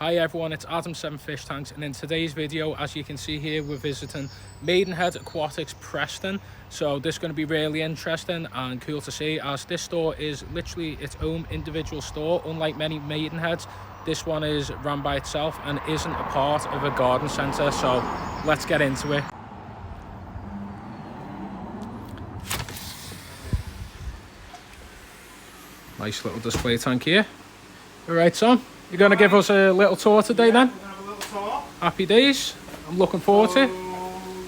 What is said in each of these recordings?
Hi everyone, it's Adam 7 Fish Tanks, and in today's video, as you can see here, we're visiting Maidenhead Aquatics Preston. So this is going to be really interesting and cool to see, as this store is literally its own individual store. Unlike many Maidenheads, this one is run by itself and isn't a part of a garden centre. So let's get into it. Nice little display tank here. All right, son. You're going to give us a little tour today then? We're going to have a little tour. Happy days. I'm looking forward to it. We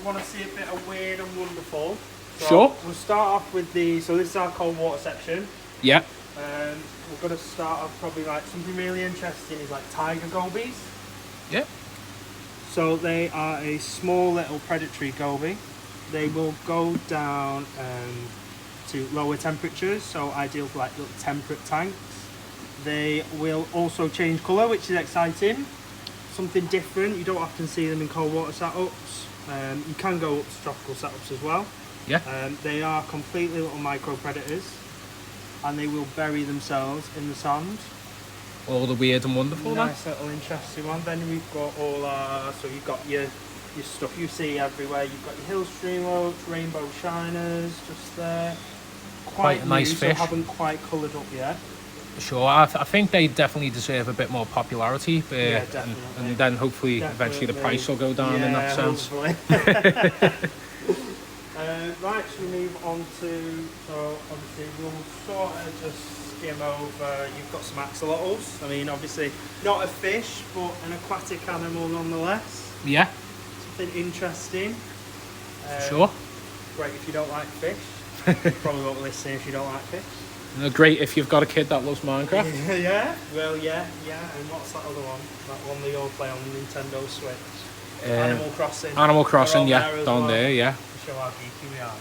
want to see a bit of weird and wonderful. So Sure. We'll start off with this is our cold water section. Yeah. We're going to start off probably like something really interesting is like tiger gobies. Yeah. So they are a small little predatory goby. They will go down to lower temperatures, so ideal for like little temperate tanks. They will also change colour, which is exciting. Something different. You don't often see them in cold water setups. You can go up to tropical setups as well. Yeah. They are completely little micro predators, and they will bury themselves in the sand. All the weird and wonderful. Nice little interesting one. Then we've got all our, so you've got your stuff you see everywhere. You've got your hill stream loach, rainbow shiners just there. Quite a nice new, fish. So haven't quite coloured up yet. Sure, I think they definitely deserve a bit more poputy, Yeah, definitely. and then hopefully eventually the price will go down in that sense. Right, so we move on to, so obviously we'll sort of just skim over, you've got some axolotls. I mean, obviously not a fish, but an aquatic animal nonetheless. Yeah. Something interesting. Sure. Great if you don't like fish. You probably won't listen if you don't like fish. Great if you've got a kid that loves Minecraft. Yeah, well, yeah. And what's that other one? That one they all play on Nintendo Switch. Animal Crossing. Animal Crossing, yeah, there down there, yeah. Show how geeky we are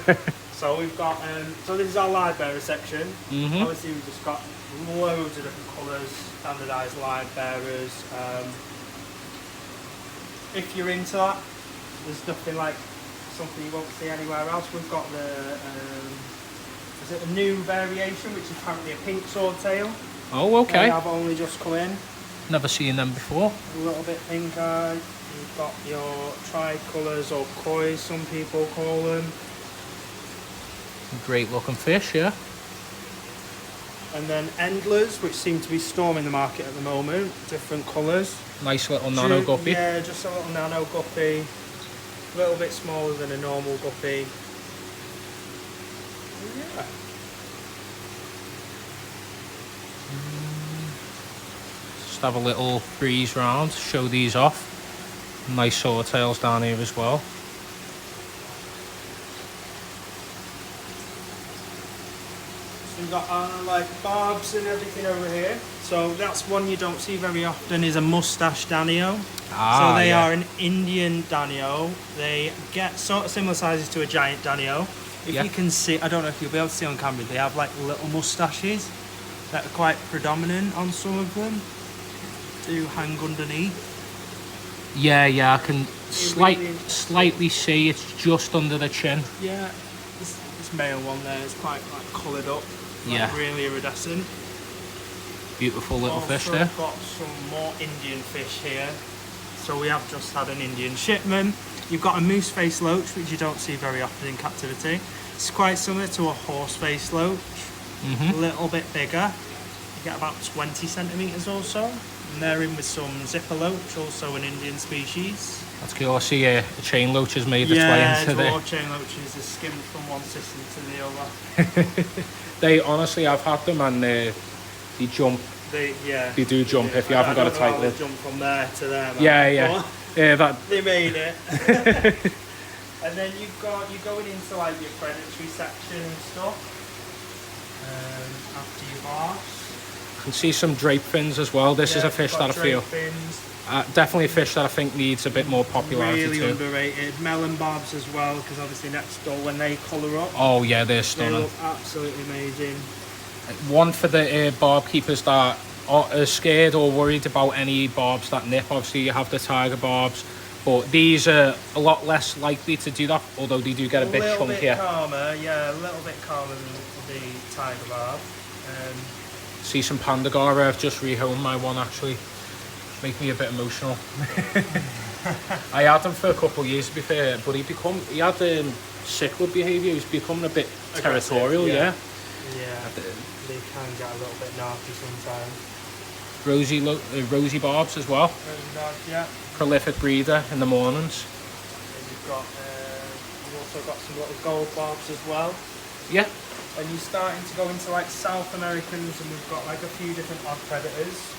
now. So we've got, so this is our live bearer section. Obviously we've just got loads of different colours, standardised live bearers. If you're into that, there's nothing like something you won't see anywhere else. We've got the, is it a new variation, which is apparently a pink swordtail. Oh, okay. They have only just come in. Never seen them before. A little bit pink-eyed. You've got your tricolours or koi, some people call them. Great looking fish, yeah. And then endlers, which seem to be storming the market at the moment. Different colours. Nice little nano guppy. Yeah, just a little nano guppy. A little bit smaller than a normal guppy. Yeah. Just have a little breeze round, show these off. Nice swordtails down here as well. So we've got like barbs and everything over here. So that's one you don't see very often, is a mustache danio. So they are an Indian danio. They get sort of similar sizes to a giant danio. If you can see, I don't know if you'll be able to see on camera, they have like little mustaches that are quite predominant on some of them. Do hang underneath. Yeah, I can slightly see it's just under the chin. Yeah, this male one there is quite like coloured up. Yeah. Like really iridescent. Beautiful little Also fish there. got some more Indian fish here. So we have just had an Indian shipment. You've got a moose face loach, which you don't see very often in captivity. It's quite similar to a horse face loach. A little bit bigger. You get about 20 centimetres or so. And they're in with some zipper loach, also an Indian species. That's cool. I see a chain loach has made its way into there. Yeah, chain loaches are skimmed from one system to the other. They honestly, I've had them and they jump. They do jump if you haven't got a tight lid. Jump from there to there. Yeah. They made it. And then you're going into like your predatory section and stuff. After your bars. You can see some drape fins as well. This is a fish that I feel definitely a fish that I think needs a bit more popularity really too. Underrated. Melon barbs as well, because obviously next door when they colour up. Oh yeah, they're stunning. They look absolutely amazing. One for the barb keepers that are scared or worried about any barbs that nip. Obviously you have the tiger barbs, but these are a lot less likely to do that, although they do get a bit chunkier. A little bit calmer, yeah, a little bit calmer than the tiger barb. See some Pandagara. I've just rehomed my one actually. Make me a bit emotional. I had him for a couple of years to be fair, but he had cichlid behaviour. He's becoming a bit territorial, yeah. Yeah, they can get a little bit narky sometimes. Rosy barbs as well. Rosy barbs, yeah. Prolific breeder in the mornings. And you've also got some little gold barbs as well. Yeah. And you're starting to go into like South Americans, and we've got like a few different odd predators.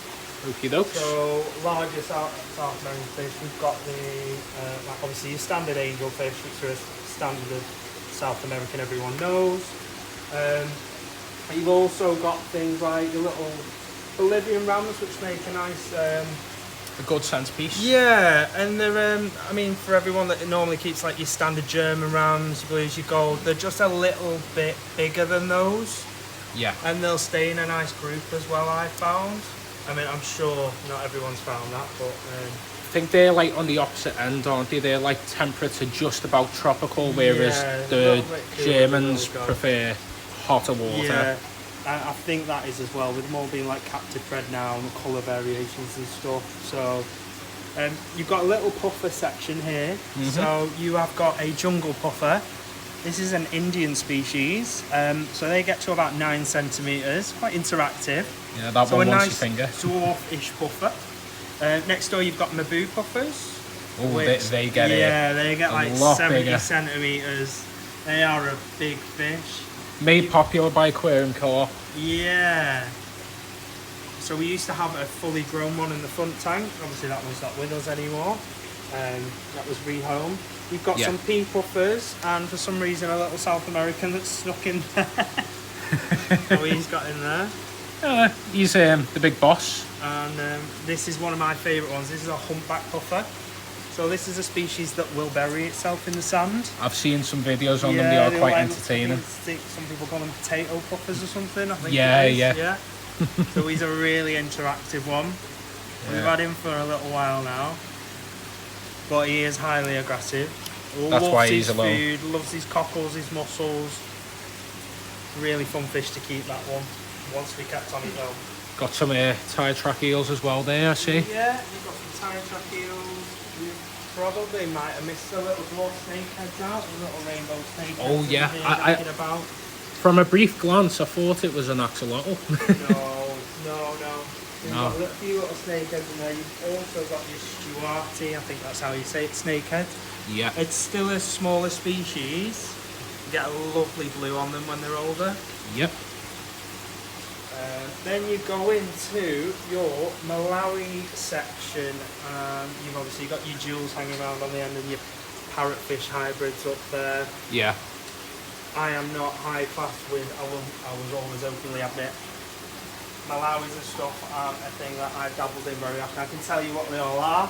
Okie dokes. So larger South American fish, we've got the like obviously your standard angelfish, which are a standard South American everyone knows. You've also got things like your little Bolivian rams, which make a nice a good centerpiece. yeah, and they're I mean, for everyone that normally keeps like your standard German rams, your blues, your gold, they're just a little bit bigger than those. Yeah. And they'll stay in a nice group as well, I found. I mean, I'm sure not everyone's found that, but I think they're like on the opposite end, aren't they? They're like temperate to just about tropical, whereas the Germans prefer hotter water. Yeah, I think that is as well, with them all being like captive bred now and the colour variations and stuff. So you've got a little puffer section here. So you have got a jungle puffer. This is an Indian species, so they get to about 9 centimetres, quite interactive. Yeah, that so one a wants nice your finger. dwarf-ish puffer. Next door you've got Mabu puffers. Oh, they get it. Yeah, they get like 70 bigger. centimetres. They are a big fish. Made popular by Aquarium Co-op. Yeah. So we used to have a fully grown one in the front tank. Obviously that one's not with us anymore. That was rehomed. You've got some pea puffers, and for some reason a little South American that's snuck in there. Oh, he's got in there. He's the big boss. And this is one of my favourite ones. This is a humpback puffer. So this is a species that will bury itself in the sand. I've seen some videos on them. They are quite entertaining. Some people call them potato puffers or something, I think. Yeah. So he's a really interactive one. We've had him for a little while now, but he is highly aggressive. That's why he's alone. Food, loves his cockles, his mussels. Really fun fish to keep, that one, once we kept on his own. Got some tire track eels as well there, I see. Yeah, you've got some tire track eels. You probably might have missed the little dwarf snakeheads out, the little rainbow snakeheads. Oh yeah, about. From a brief glance I thought it was an axolotl. No. You've got a few little snakeheads in there. You've also got your Stuarti, I think that's how you say it, snakehead. Yeah. It's still a smaller species. You get a lovely blue on them when they're older. Yep. Then you go into your Malawi section. You've obviously got your jewels hanging around on the end and your parrotfish hybrids up there. Yeah. I am not high class with, I will always openly admit, Malawi's and stuff aren't a thing that I've dabbled in very often. I can tell you what they all are.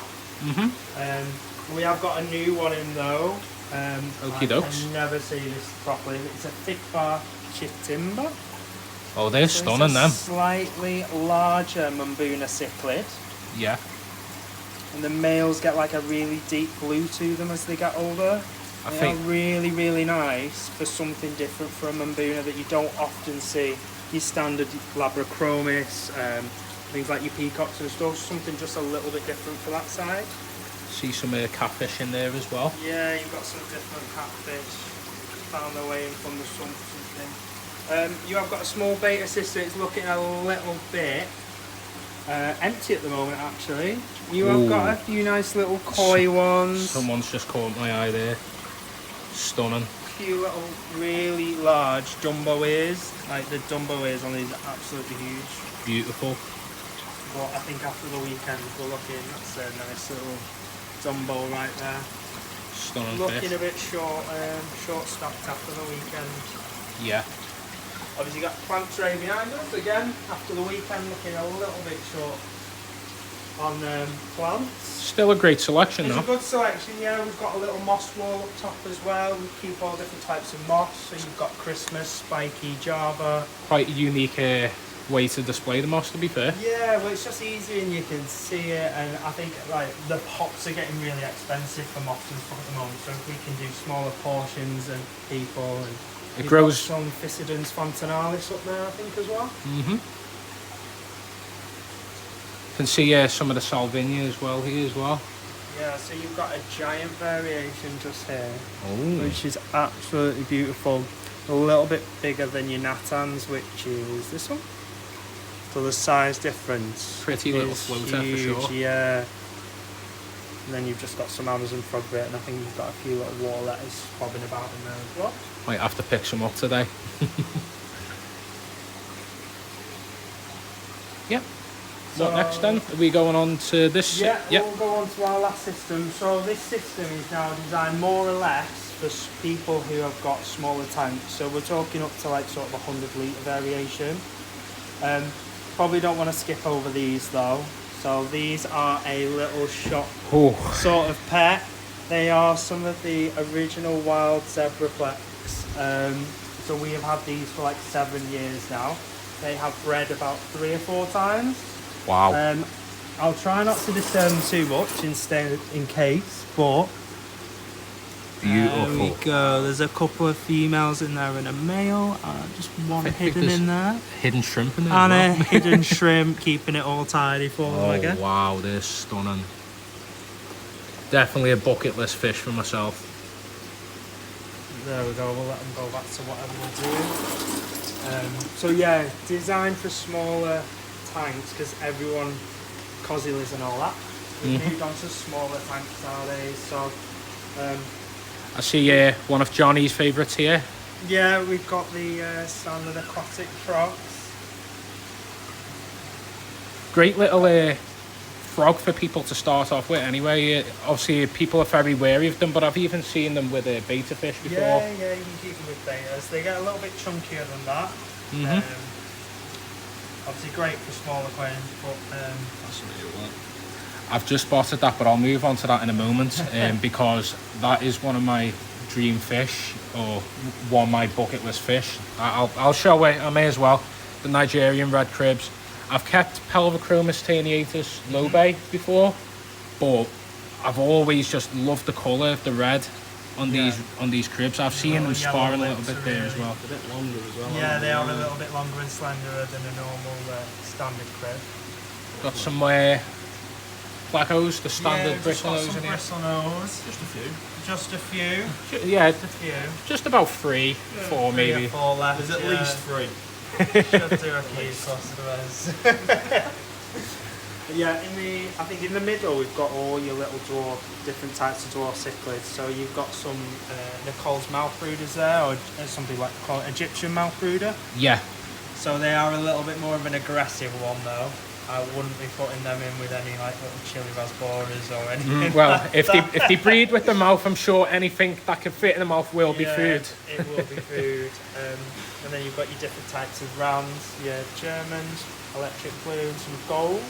We have got a new one in though. Okie dokes. I can never see this properly. It's a thick bar chip timber. Oh, they're stunning, them. Slightly larger Mambuna cichlid. Yeah. And the males get like a really deep blue to them as they get older. They are really, really nice for something different for a Mambuna that you don't often see. Your standard Labrachromis, things like your peacocks and stuff, something just a little bit different for that side. See some catfish in there as well. Yeah, you've got some different catfish found their way in from the sump or something. You have got a small beta sister. It's looking a little bit empty at the moment, actually. You have got a few nice little koi ones. Someone's just caught my eye there. Stunning. A few little really large jumbo ears. Like the jumbo ears on these are absolutely huge. Beautiful. But I think after the weekend we're looking, that's a nice little jumbo right there. Stunning Looking fish. a bit short stocked after the weekend. Yeah. Obviously got plant tray behind us again after the weekend, looking a little bit short on plants. Still a great selection It's though. a good selection, yeah. We've got a little moss wall up top as well. We keep all different types of moss. So you've got Christmas, spiky, Java. Quite a unique way to display the moss, to be fair. Yeah, well it's just easy and you can see it, and I think like the pots are getting really expensive for moss and stuff at the moment. So if we can do smaller portions and people, and it grows. Some Physidens fontanalis up there, I think, as well. can see some of the Salvinia as well here as well. Yeah, so you've got a giant variation just here, Oh. which is absolutely beautiful. A little bit bigger than your Nattans, which is this one. So the size difference. Pretty little is floater huge, for sure. Yeah. And then you've just got some Amazon frogbit, and I think you've got a few little water letters bobbing about in there as well. Might have to pick some up today. Yep. What next then? Are we going on to this? Yeah, yep. we'll go on to our last system. So this system is now designed more or less for people who have got smaller tanks. So we're talking up to like sort of 100 litre variation. Probably don't want to skip over these though. So these are a little shop sort of pet. They are some of the original wild zebraplex. So we have had these for like 7 years now. They have bred about 3 or 4 times. Wow. I'll try not to disturb them too much in case, but beautiful. there we go. There's a couple of females in there and a male. Just one hidden in there. Hidden shrimp in there. And as well. a hidden shrimp, keeping it all tidy for them again. Oh wow, they're stunning. Definitely a bucket list fish for myself. There we go. We'll let them go back to whatever we're doing. So yeah, designed for smaller tanks because everyone, cozzies and all that. We've moved on to smaller tanks nowadays. So I see one of Johnny's favourites here. yeah, we've got the standard aquatic frogs. Great little frog for people to start off with anyway. Obviously people are very wary of them, but I've even seen them with a beta fish before. Yeah, you can keep them with betas. They get a little bit chunkier than that. Obviously great for small aquariums, but That's a new one. I've just spotted that, but I'll move on to that in a moment because that is one of my dream fish, or one of my bucket list fish. I'll show it, I may as well. The Nigerian red cribs. I've kept Pelvichromis taeniatus lobae before, but I've always just loved the colour of the red on these cribs. I've seen them sparring a little bit there as well. A bit longer as well. yeah, they are a little bit longer and slenderer than a normal standard crib. Got some placos, the standard bristlenose in here. Bristlenose. Just a few. Just a few. Yeah, Just a few. just about 3, 4 3 maybe. or 4 left. There's at least 3. Should do a few customers. Yeah, I think in the middle we've got all your little dwarf, different types of dwarf cichlids. So you've got some Nicole's mouth brooders there, or some people like to call it Egyptian mouth brooder. Yeah, So they are a little bit more of an aggressive one though. I wouldn't be putting them in with any like little chili raspberries or anything. well, like if that. they breed with the mouth, I'm sure anything that can fit in the mouth will be food. It will be food. And then you've got your different types of rounds, your Germans, electric blue, and some golds.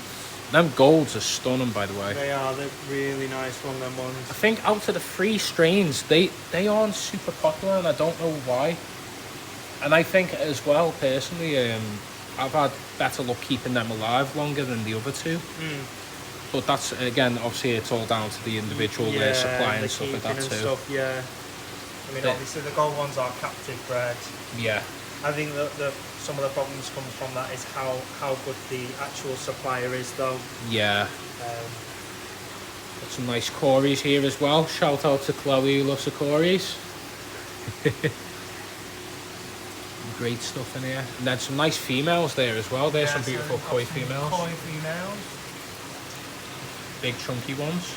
Them golds are stunning, by the way. They're really nice one, them ones. I think out of the 3 strains, they aren't super popular, and I don't know why. And I think as well, personally, I've had better luck keeping them alive longer than the other 2. But that's, again, obviously it's all down to the individual supply and stuff like that too. Stuff, yeah. I mean, obviously the gold ones are captive bred. Yeah. I think that some of the problems come from that is how good the actual supplier is, though. Yeah. Got some nice Corys here as well. Shout out to Chloe who loves the Corys. Great stuff in here. And then some nice females there as well. There's some beautiful koi females. Koi females. Big chunky ones.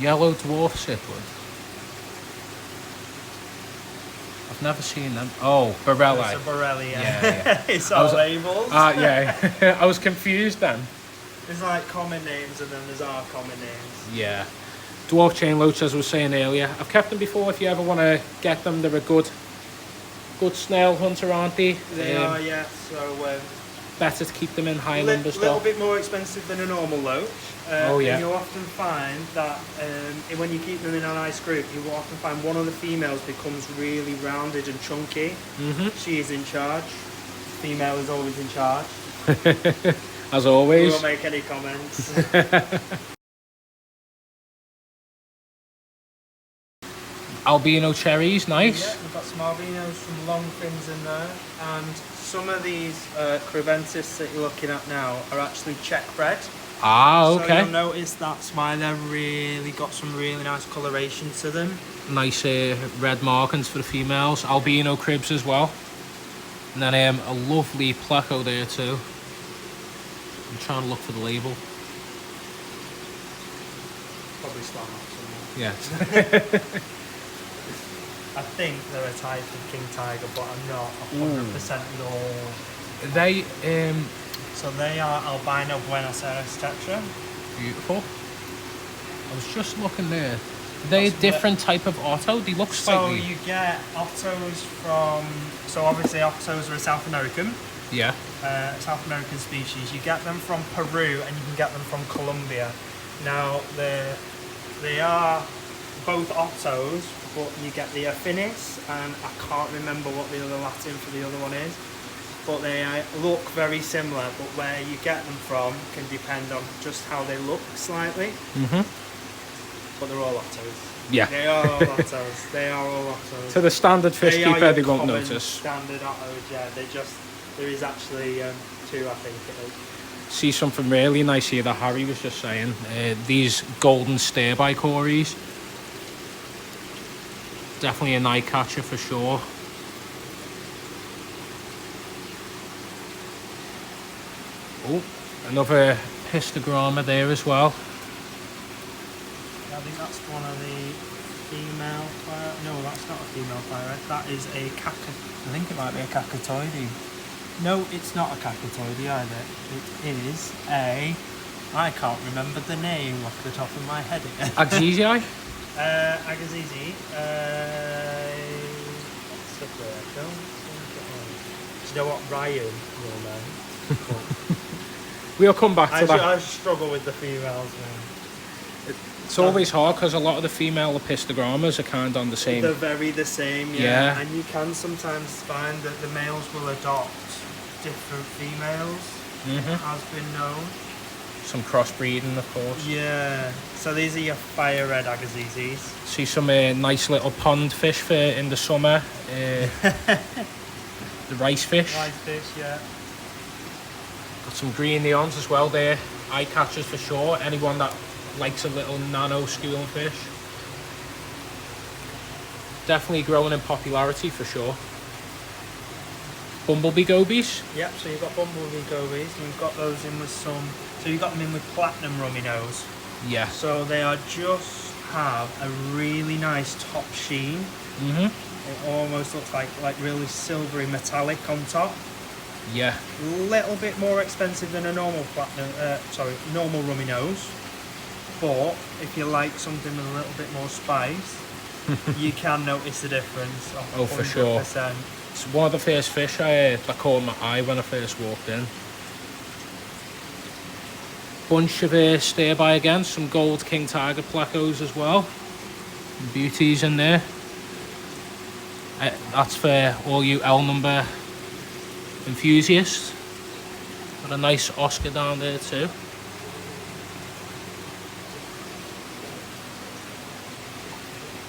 Yellow dwarf cichlid. I've never seen them. Oh, Borelli. It's a Borelli, Yeah. It's all labels. Yeah. I was confused then. There's like common names and then there's our common names. Yeah. Dwarf chain loach, as I was saying earlier. I've kept them before if you ever want to get them. They're a good snail hunter, aren't they? They are, yeah. So better to keep them in high a numbers though. little bit more expensive than a normal loach. Oh yeah. And you'll often find that when you keep them in a nice group, you will often find one of the females becomes really rounded and chunky. She is in charge. Female is always in charge. As always. We won't make any comments. albino cherries, nice. Yeah, we've got some albinos, some long fins in there, and some of these crevensis that you're looking at now are actually Czech bred. Ah, okay. So you'll notice that's why they've really got some really nice coloration to them. Nice red markings for the females, albino cribs as well. And then a lovely pleco there too. I'm trying to look for the label. Probably swam up somewhere. Yeah. I think they're a type of king tiger, but I'm not 100% sure. They So they are albino Buenos Aires tetra. beautiful. I was just looking there. They a different type of otto. They look slightly. So you get ottos from. So obviously ottos are a South American. Yeah. South American species. You get them from Peru and you can get them from Colombia. Now they are both ottos, but you get the affinis, and I can't remember what the other Latin for the other one is. But they look very similar, but where you get them from can depend on just how they look slightly. But they're all ottos. Yeah. They are all ottos. They are all ottos. To the standard fish They are keeper, your they won't common notice. standard ottos, yeah. There is actually two, I think it is. See something really nice here that Harry was just saying. These golden stare-by cories. Definitely a night catcher for sure. Oh, another histogramma there as well. I think that's one of the female fire. No, that's not a female fire. That is a I think it might be a cacatoide. No, it's not a cacatoide either. It is a. I can't remember the name off the top of my head again. Agzizii? Agazizi. What's the word? I don't think it is. Do you know what Ryan will know? We'll come back to that. I struggle with the females, man. It's always hard because a lot of the female epistogrammas are kind of on the same. They're very the same, yeah. Yeah. And you can sometimes find that the males will adopt different females, has been known. Some crossbreeding, of course. Yeah. So these are your fire red agazizis. See some nice little pond fish for in the summer. The rice fish. Rice fish, yeah. Got some green neons as well there. Eye catchers for sure. Anyone that likes a little nano school fish. Definitely growing in popularity for sure. Bumblebee gobies. Yep, so you've got bumblebee gobies, and you've got those in with some. So you've got them in with platinum rummy nose. Yeah. So they are just have a really nice top sheen. It almost looks like really silvery metallic on top. Yeah. Little bit more expensive than a normal normal rummy nose. But if you like something with a little bit more spice, you can notice the difference. Oh, for sure. It's one of the first fish that caught my eye when I first walked in. Bunch of stare-by again, some gold king tiger placos as well. Beauties in there. That's for all you L number enthusiasts. Got a nice Oscar down there too.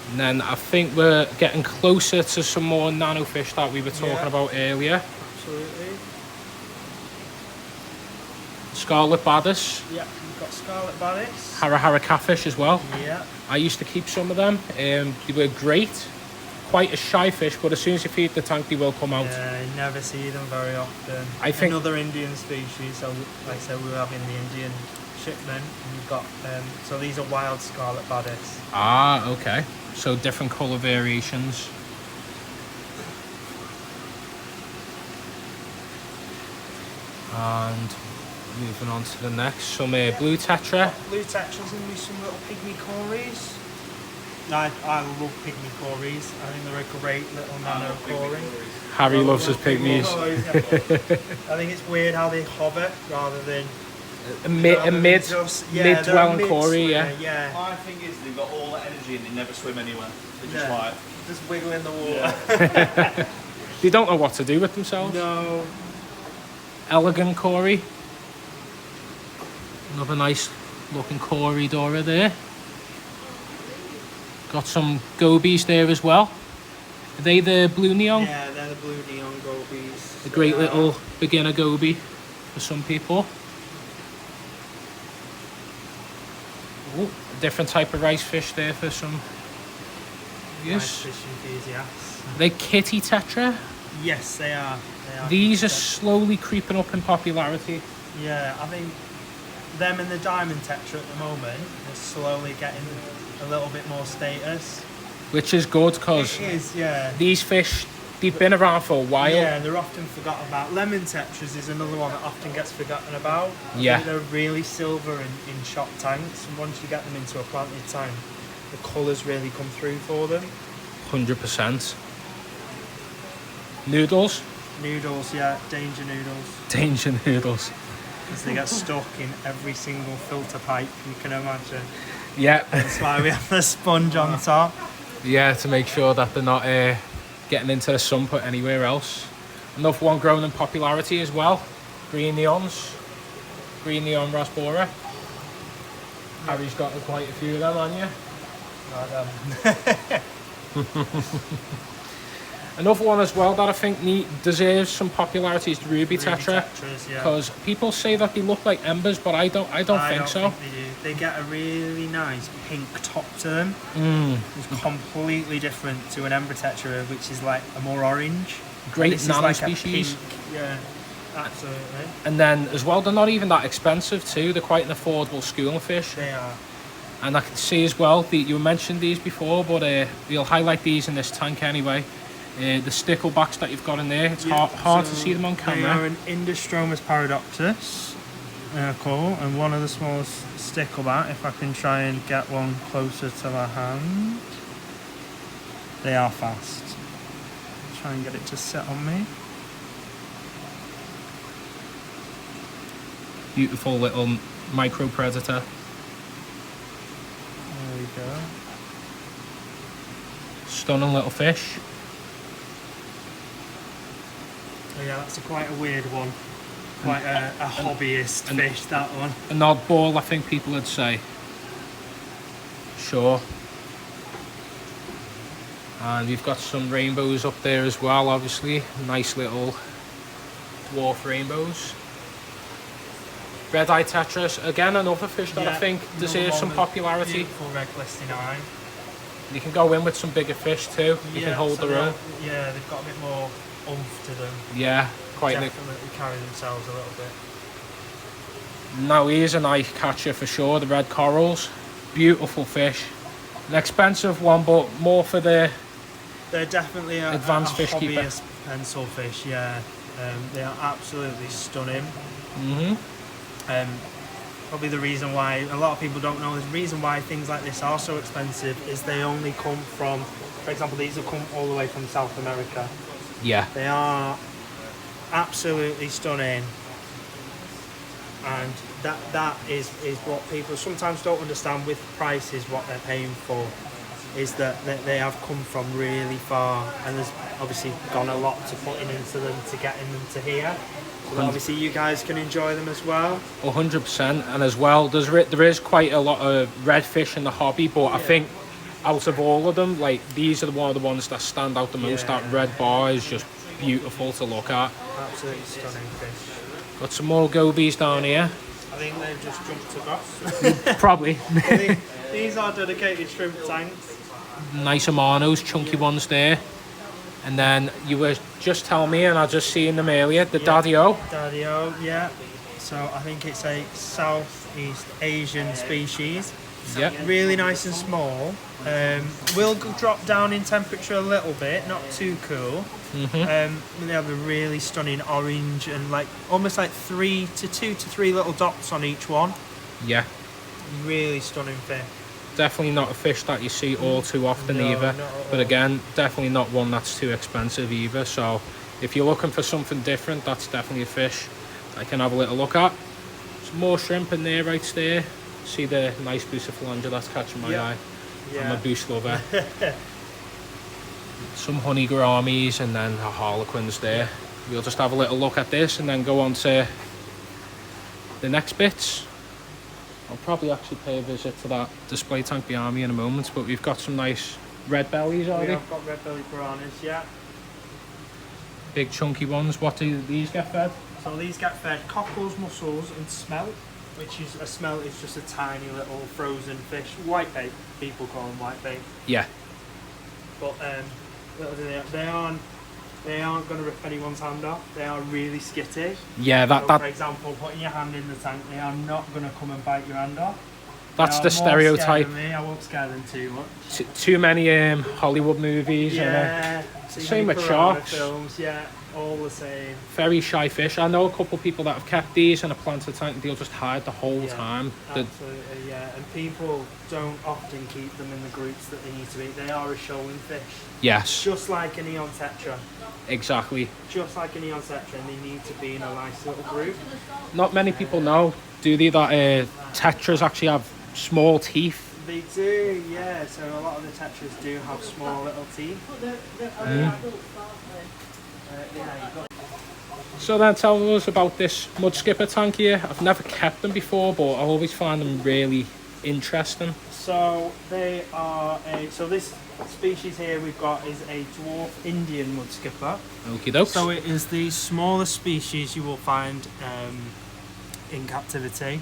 And then I think we're getting closer to some more nano fish that we were talking about earlier. Absolutely. Scarlet baddis. Yeah, you've got scarlet baddis. Hara catfish as well. Yeah. I used to keep some of them. They were great. Quite a shy fish, but as soon as you feed the tank, they will come out. Yeah, you never see them very often. I think another Indian species. So, like I said, we were having the Indian shipment, and you've got so these are wild scarlet baddis. Ah, okay. So different colour variations. And moving on to the next, some blue tetra. Blue tetras and some little pygmy cories. I love pygmy cories. I think they're a great little nano cory. Harry loves his pygmies. I think it's weird how they hover rather than A mid-dwelling cory, yeah. Yeah. My thing is they've got all the energy and they never swim anywhere. They just like just wiggle in the water. They don't know what to do with themselves. No. Elegant cory. Another nice looking cory Dora there. Got some gobies there as well. Are they the blue neon? Yeah, they're the blue neon gobies. A great little beginner goby for some people. Ooh, a different type of rice fish there for some. Rice Yes. fish enthusiasts. Are they kitty tetra? Yes, they are. These are slowly creeping up in popularity. Yeah, I think them and the diamond tetra at the moment are slowly getting a little bit more status. Which is good because It is, yeah. these fish, they've been around for a while. Yeah, they're often forgotten about. Lemon tetras is another one that often gets forgotten about. Yeah. They're really silver in shop tanks, and once you get them into a planted tank, the colours really come through for them. 100%. Noodles. Noodles, yeah, danger noodles. Danger noodles. Because they get stuck in every single filter pipe you can imagine. Yeah. That's why we have the sponge on top. Yeah, to make sure that they're not getting into the sun put anywhere else. Another one growing in popularity as well. Green neons. Green neon rasbora. Harry's got quite a few of them, haven't you? Another one as well that I think deserves some popularity is the ruby tetra. Because people say that they look like embers, but I don't think so. Think they do. They get a really nice pink top to them. It's completely different to an ember tetra, which is like a more orange. Great nano like species. Yeah, absolutely. And then as well, they're not even that expensive too. They're quite an affordable schooling fish. They are. And I can see as well, you mentioned these before, but we'll highlight these in this tank anyway. The sticklebacks that you've got in there, it's hard to see them on camera. They are an Indostromus paradoxus. They're cool, and one of the smallest stickleback, if I can try and get one closer to my hand. They are fast. Try and get it to sit on me. Beautiful little micro predator. There we go. Stunning little fish. Oh yeah, that's quite a weird one. Quite a hobbyist fish, that one. An oddball, I think people would say. Sure. And we've got some rainbows up there as well, obviously. Nice little dwarf rainbows. Red-eye tetras, again another fish that I think deserves some popularity. Beautiful red glistening eye. You can go in with some bigger fish too. You can hold their own. Yeah, they've got a bit more oomph to them. Yeah, quite. Definitely carry themselves a little bit. Now here's an eye catcher for sure. The red corals, beautiful fish. An expensive one, but more for the. They're definitely a advanced fish keeper. Hobbyist pencil fish. Yeah, they are absolutely stunning. Probably the reason why a lot of people don't know, the reason why things like this are so expensive is they only come from, for example, these have come all the way from South America. Yeah. They are absolutely stunning, and that is what people sometimes don't understand with prices. What they're paying for is that they have come from really far, and there's obviously gone a lot to putting into them to getting them to here. So that obviously you guys can enjoy them as well. 100%, and as well, there is quite a lot of redfish in the hobby, but I think out of all of them, like these are one of the ones that stand out the most. That red bar is just beautiful to look at. Absolutely stunning fish. Got some more gobies down here. I think they've just jumped across. Probably. These are dedicated shrimp tanks. Nice Amanos, chunky ones there. And then you were just telling me, and I just seen them earlier, the Daddy-O. Daddy-O, yeah. So I think it's a Southeast Asian species. Yep. Really nice and small. Will drop down in temperature a little bit, not too cool. They have a really stunning orange and like almost like 2 to 3 little dots on each one. Yeah. Really stunning fish. Definitely not a fish that you see all too often either. But again, definitely not one that's too expensive either. So if you're looking for something different, that's definitely a fish I can have a little look at. Some more shrimp in there right there. See the nice bucephalangia that's catching my eye. I'm a boost lover. Some honey gouramis and then harlequins there. We'll just have a little look at this and then go on to the next bits. I'll probably actually pay a visit to that display tank behind me in a moment, but we've got some nice red bellies We already. have got red belly piranhas, yeah. Big chunky ones. What do these get fed? So these get fed cockles, mussels and smelt, which is a smelt is just a tiny little frozen fish. Whitebait, people call them whitebait. Yeah. But they aren't going to rip anyone's hand off. They are really skittish. Yeah, So for example, putting your hand in the tank, they are not going to come and bite your hand off. that's They the are more stereotype. scared than me. I won't scare them too much. Too many Hollywood movies. Yeah. Same with piranha sharks. films, yeah, all the same. Very shy fish. I know a couple of people that have kept these in a planted tank and they'll just hide the whole Yeah, time. Absolutely, yeah. And people don't often keep them in the groups that they need to be. They are a showing fish. Yes, Just like a neon tetra. exactly. Just like a neon tetra, and they need to be in a nice little group. Not many people know, do they, that tetras actually have small teeth? They do, yeah. So a lot of the tetras do have small little teeth. Yeah, you've got So then tell us about this mud skipper tank here. I've never kept them before, but I always find them really interesting. So they are so this species here we've got is a dwarf Indian mud skipper. Okie dokes. So it is the smallest species you will find in captivity. I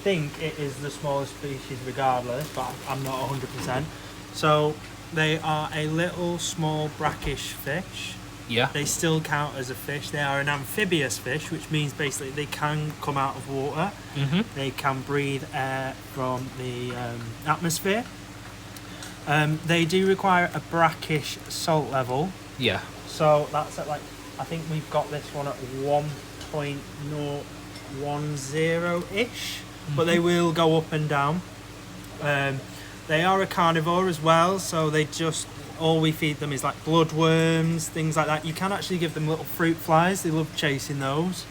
think it is the smallest species regardless, but I'm not 100%. So they are a little small brackish fish. Yeah. They still count as a fish. They are an amphibious fish, which means basically they can come out of water. They can breathe air from the atmosphere. They do require a brackish salt level. Yeah. So that's at I think we've got this one at 1.010-ish, but they will go up and down. They are a carnivore as well, so all we feed them is like bloodworms, things like that. You can actually give them little fruit flies. They love chasing those.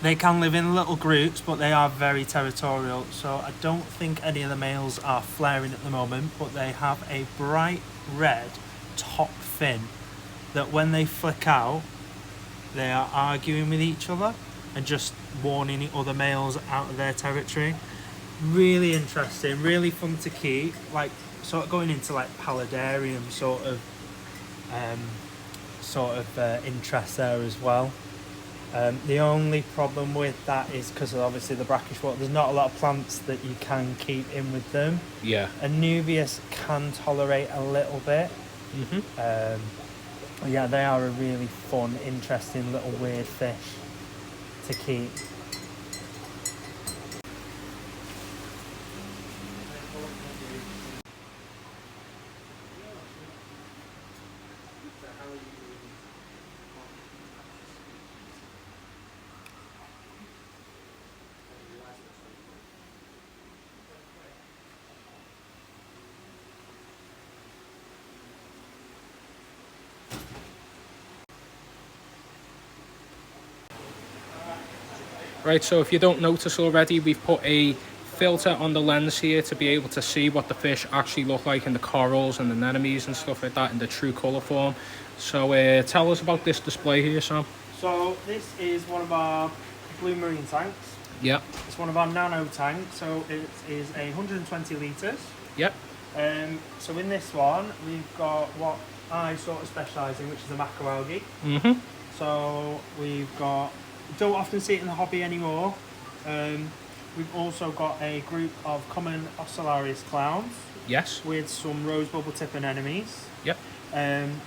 They can live in little groups, but they are very territorial. So I don't think any of the males are flaring at the moment, but they have a bright red top fin that when they flick out, they are arguing with each other and just warning other males out of their territory. Really interesting, really fun to keep. Like sort of going into like paludarium sort of interest there as well. The only problem with that is because of obviously the brackish water, there's not a lot of plants that you can keep in with them. Yeah. Anubias can tolerate a little bit. Yeah, they are a really fun, interesting little weird fish to keep. Right, so if you don't notice already, we've put a filter on the lens here to be able to see what the fish actually look like in the corals and the anemones and stuff like that in the true colour form. So tell us about this display here, Sam. So this is one of our blue marine tanks. Yep. It's one of our nano tanks, so it is 120 litres. Yep. So in this one, we've got what I sort of specialise in, which is the macroalgae. So we've got, don't often see it in the hobby anymore. We've also got a group of common Ocellaris clowns. Yes. With some rose bubble tip anemones. Yep. And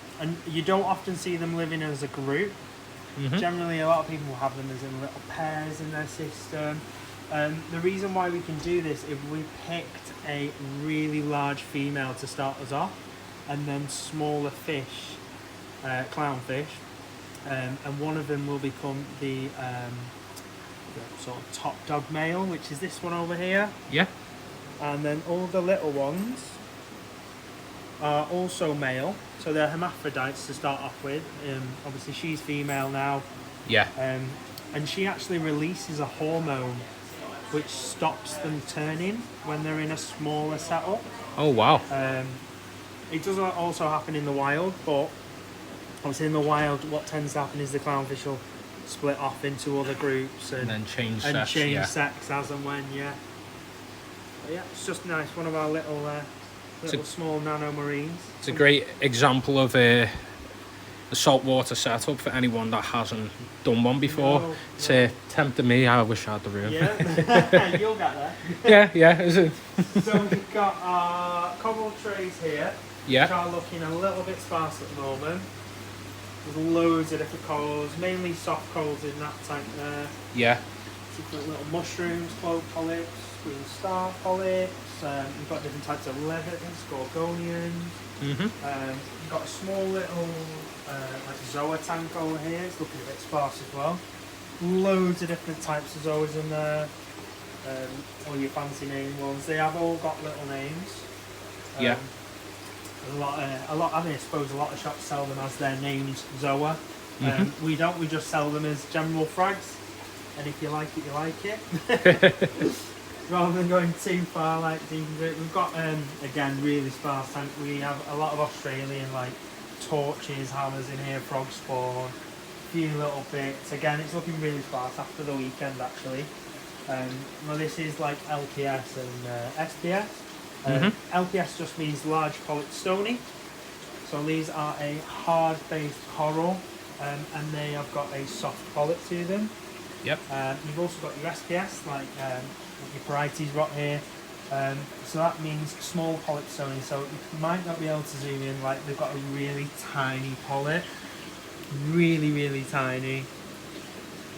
you don't often see them living as a group. Generally, a lot of people have them as in little pairs in their system. The reason why we can do this is we picked a really large female to start us off, and then smaller fish, clownfish, and one of them will become the sort of top dog male, which is this one over here. Yeah. And then all the little ones are also male, so they're hermaphrodites to start off with. Obviously she's female now. Yeah. And she actually releases a hormone which stops them turning when they're in a smaller setup. Oh wow. It does also happen in the wild, but obviously in the wild what tends to happen is the clownfish will split off into other groups And then change and sex. change Yeah. sex as and when. Yeah. But yeah, it's just nice. One of our little small nano marines. It's a great example of a saltwater setup for anyone that hasn't done one before. No, It's no. tempting me. I wish I had the room. Yeah, you'll get there. Yeah. Is it? So we've got our coral trays here, which Yeah. are looking a little bit sparse at the moment. There's loads of different corals, mainly soft corals in that tank there. Yeah. Different little mushrooms, cloak polyps, green star polyps. We've got different types of leviathan, gorgonians. We've got a small little like zoa tank over here. It's looking a bit sparse as well. Loads of different types of zoas in there. All your fancy name ones. They have all got little names. Yeah. A lot. I mean, I suppose a lot of shops sell them as their names zoa. We don't. We just sell them as general frags. And if you like it, you like it. Rather than going too far, like we've got again really sparse tank. We have a lot of Australian like torches, hammers in here, frog spawn, a few little bits. Again, it's looking really sparse after the weekend actually. Well, this is like LPS and SPS. LPS just means large polyp stony. So these are a hard-based coral, and they have got a soft polyp to them. Yep. You've also got your SPS, like your Parietes rot here. So that means small polyp stony. So you might not be able to zoom in. Like they've got a really tiny polyp, really tiny.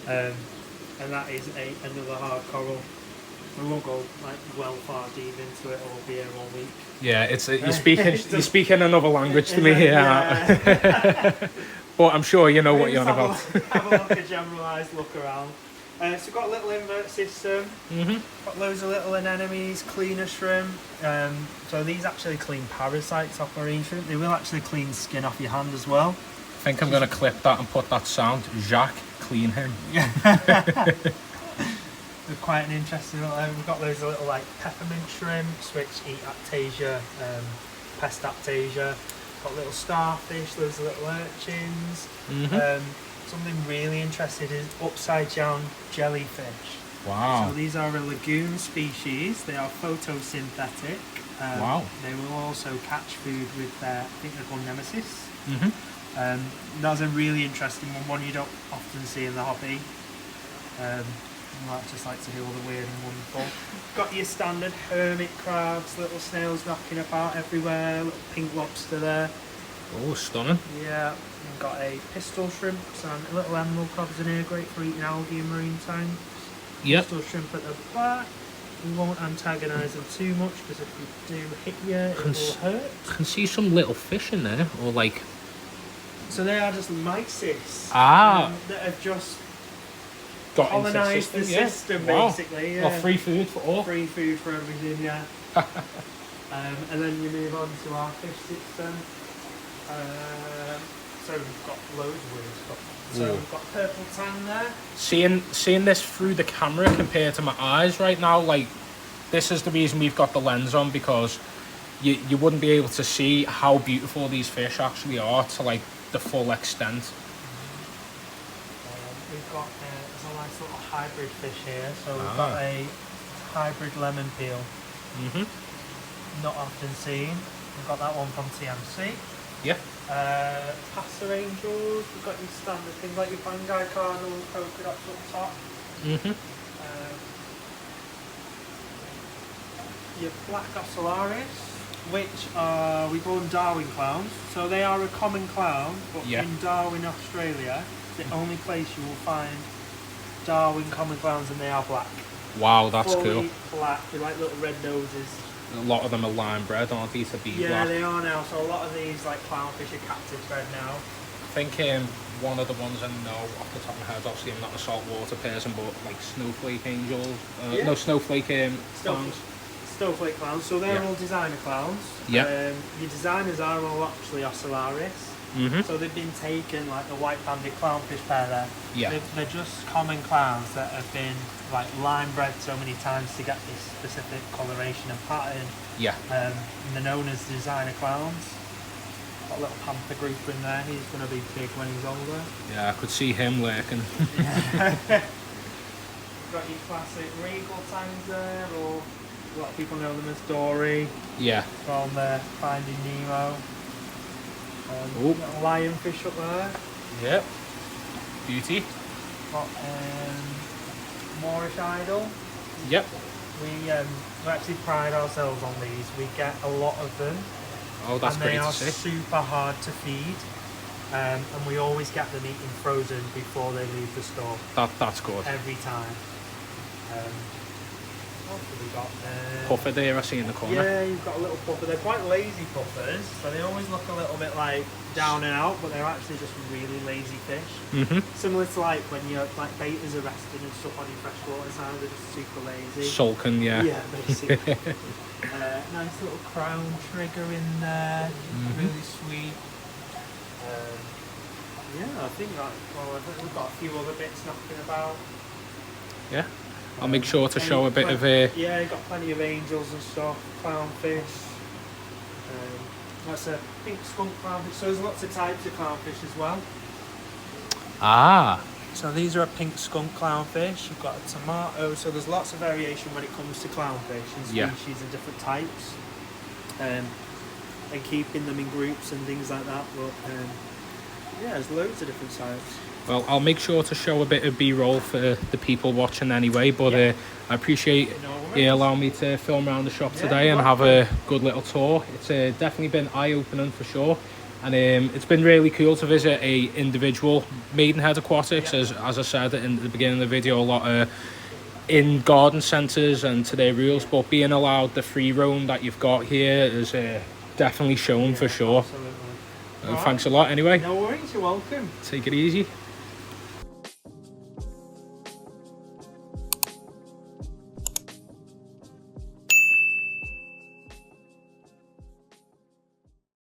And that is another hard coral. We won't go like well far deep into it, or we'll be here all week. Yeah, you're speaking another language to me here. Yeah. But I'm sure you know what you're on about. Have a look, a generalised look around. So we've got a little invert system. Got loads of little anemones, cleaner shrimp. So these actually clean parasites off marine shrimp. They will actually clean skin off your hand as well. I think I'm going to clip that and put that sound. Jacques, clean him. They're quite an interesting little. We've got loads of little like peppermint shrimps which eat aptasia, pest aptasia. Got little starfish, loads of little urchins. Something really interesting is upside down jellyfish. Wow. So these are a lagoon species. They are photosynthetic. Wow. They will also catch food with their, I think they're called nemesis. That's a really interesting one you don't often see in the hobby. I just like to do all the weird and wonderful. Got your standard hermit crabs, little snails knocking about everywhere, little pink lobster there. Oh, stunning. Yeah, we've got a pistol shrimp and little emerald crabs in here, great for eating algae in marine tanks. Yep. Pistol shrimp at the back. We won't antagonise them too much because if we do hit you, it will hurt. I can see some little fish in there, or like... So they are just mysis Ah. that have just Got into colonised the system, basically. Yeah. Well, free food for all. Free food for everything, yeah. And then you move on to our fish system. So we've got loads of weird stuff. So we've got purple tang there. Seeing this through the camera compared to my eyes right now, like, this is the reason we've got the lens on, because you wouldn't be able to see how beautiful these fish actually are to like the full extent. We've got there's a nice little hybrid fish here. So we've got a hybrid lemon peel. Not often seen. We've got that one from TMC. Yeah. Passer angels. We've got your standard things like your fungi cardinals, polka dots up top. Your black ocellaris, which we call them Darwin clowns. So they are a common clown, but in Darwin, Australia, the only place you will find Darwin common clowns, and they are black. Wow, that's Fully cool. black with like little red noses. A lot of them are lime bred, aren't they, to be Yeah, black? they are now. So a lot of these like clownfish are captive bred now. I think one of the ones I know off the top of my head, obviously I'm not a saltwater person, but like snowflake angels, no snowflake clowns. Snowflake clowns, so they're all designer clowns. Yeah. Your designers are all actually ocellaris. So they've been taken, like the white-banded clownfish pair there. Yeah. They're just common clowns that have been like lime bred so many times to get this specific coloration and pattern. Yeah. And they're known as designer clowns. Got a little panther group in there. He's going to be big when he's older. Yeah, I could see him lurking. Got your classic regal tangs there, or a lot of people know them as Dory. Yeah. From Finding Nemo. Oh. Little lionfish up there. Yep. Beauty. Got Moorish idol. Yep. We actually pride ourselves on these. We get a lot of them. Oh, that's and great they to are see. super hard to feed. And we always get them eaten frozen before they leave the store. That's good. Every time. What have we got? Puffer there, I see in the corner. Yeah, you've got a little puffer. They're quite lazy puffers, so they always look a little bit like down and out, but they're actually just really lazy fish. Mm-hmm. Similar to like when you're like bait is arrested and stuff on your freshwater side, they're just super lazy. Sulking, yeah. Yeah, basically. Nice little crown trigger in there, really sweet. Yeah, I think we've got a few other bits knocking about. Yeah. I'll make sure to show a bit of a... Yeah, you've got plenty of angels and stuff, clownfish. That's a pink skunk clownfish. So there's lots of types of clownfish as well. Ah. So these are a pink skunk clownfish. You've got a tomato. So there's lots of variation when it comes to clownfish and species and different types. And keeping them in groups and things like that. But yeah, there's loads of different types. Well, I'll make sure to show a bit of B-roll for the people watching anyway, but I appreciate you allowing me to film around the shop today and have a good little tour. It's definitely been eye-opening for sure, and it's been really cool to visit a individual Maidenhead Aquatics. As I said in the beginning of the video, a lot in garden centres and to their rules, but being allowed the free roam that you've got here is definitely shown for sure. Absolutely. Thanks a lot anyway. No worries, you're welcome. Take it easy.